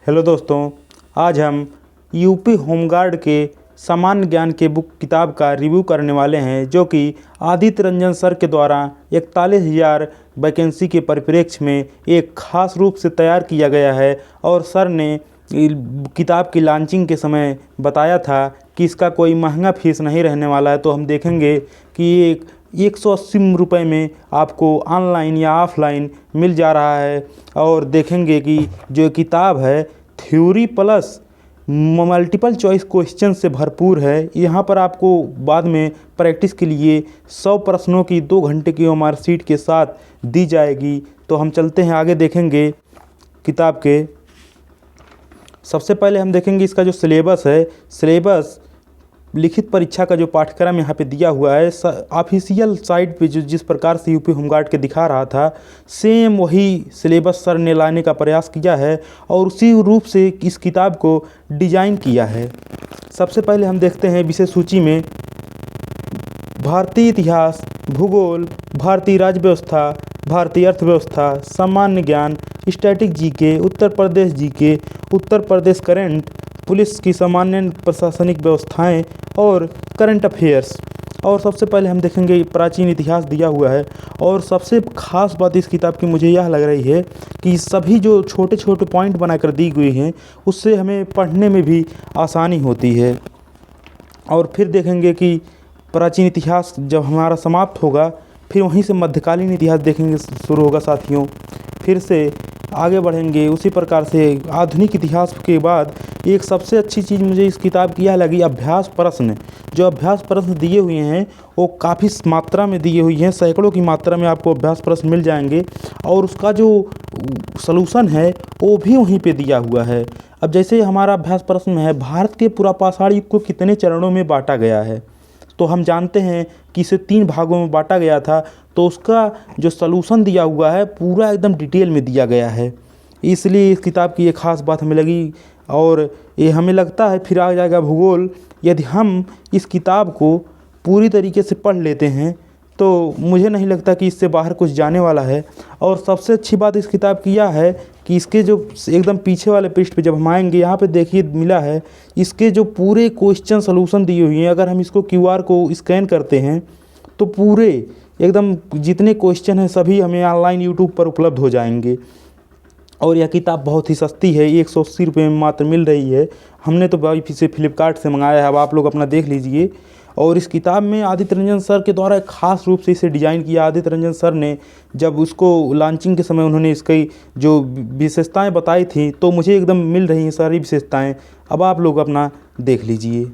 Hello दोस्तों, आज हम यूपी होमगार्ड के सामान्य ज्ञान के बुक किताब का रिव्यू करने वाले हैं, जो कि आदित्य रंजन सर के द्वारा 41,000 वैकेंसी के परिप्रेक्ष्य में एक खास रूप से तैयार किया गया है। और सर ने किताब की लॉन्चिंग के समय बताया था कि इसका कोई महंगा फीस नहीं रहने वाला है। तो हम देखेंगे कि ये 180 रुपये में आपको ऑनलाइन या ऑफलाइन मिल जा रहा है। और देखेंगे कि जो किताब है theory plus multiple choice question से भरपूर है। यहाँ पर आपको बाद में प्रैक्टिस के लिए 100 प्रश्नों की 2 घंटे की ओएमआर शीट के साथ दी जाएगी। तो हम चलते हैं आगे, देखेंगे किताब के। सबसे पहले हम देखेंगे इसका जो सिलेबस है। सिलेबस लिखित परीक्षा का जो पाठ्यक्रम यहाँ पे दिया हुआ है, ऑफिशियल साइट पे जो जिस प्रकार से यूपी होमगार्ड के दिखा रहा था, सेम वही सिलेबस सर ने लाने का प्रयास किया है और उसी रूप से इस किताब को डिजाइन किया है। सबसे पहले हम देखते हैं विषय सूची में भारतीय इतिहास, भूगोल, भारतीय राज्य व्यवस्था, भारतीय अर्थव्यवस्था, सामान्य ज्ञान, static GK, Uttar Pradesh GK, Uttar Pradesh current, police की सामान्य प्रशासनिक व्यवस्थाएं और करंट अफेयर्स। और सबसे पहले हम देखेंगे प्राचीन इतिहास दिया हुआ है। और सबसे ख़ास बात इस किताब की मुझे यह लग रही है कि सभी जो छोटे छोटे पॉइंट बनाकर दी गई हैं, उससे हमें पढ़ने में भी आसानी होती है। और फिर देखेंगे कि प्राचीन इतिहास जब हमारा समाप्त होगा, फिर वहीं से मध्यकालीन इतिहास देखेंगे शुरू होगा साथियों। फिर से आगे बढ़ेंगे उसी प्रकार से आधुनिक इतिहास के बाद एक सबसे अच्छी चीज़ मुझे इस किताब की यह लगी, अभ्यास प्रश्न। जो अभ्यास प्रश्न दिए हुए हैं वो काफ़ी मात्रा में दिए हुई हैं, सैकड़ों की मात्रा में आपको अभ्यास प्रश्न मिल जाएंगे। और उसका जो सलूशन है वो भी वहीं पे दिया हुआ है। अब जैसे हमारा अभ्यास प्रश्न में है, भारत के पुरापाषाण युग को कितने चरणों में बांटा गया है, तो हम जानते हैं कि इसे 3 भागों में बांटा गया था। तो उसका जो सलूशन दिया हुआ है पूरा एकदम डिटेल में दिया गया है। इसलिए इस किताब की एक ख़ास बात हमें लगी। और ये हमें लगता है फिर आ जाएगा भूगोल। यदि हम इस किताब को पूरी तरीके से पढ़ लेते हैं तो मुझे नहीं लगता कि इससे बाहर कुछ जाने वाला है। और सबसे अच्छी बात इस किताब की यह है कि इसके जो एकदम पीछे वाले पृष्ठ पे जब हम आएंगे, यहाँ पे देखिए मिला है इसके जो पूरे क्वेश्चन सलूशन दिए हुए हैं। अगर हम इसको QR को स्कैन करते हैं तो पूरे एकदम जितने क्वेश्चन हैं सभी हमें ऑनलाइन यूट्यूब पर उपलब्ध हो जाएंगे। और यह किताब बहुत ही सस्ती है, 180 रुपये में मात्र मिल रही है। हमने तो भाई इसे फ्लिपकार्ट से मंगाया है, अब आप लोग अपना देख लीजिए। और इस किताब में आदित्य रंजन सर के द्वारा एक ख़ास रूप से इसे डिज़ाइन किया। आदित्य रंजन सर ने जब उसको लॉन्चिंग के समय उन्होंने इसकी जो विशेषताएं बताई थी, तो मुझे एकदम मिल रही हैं सारी विशेषताएं। अब आप लोग अपना देख लीजिए।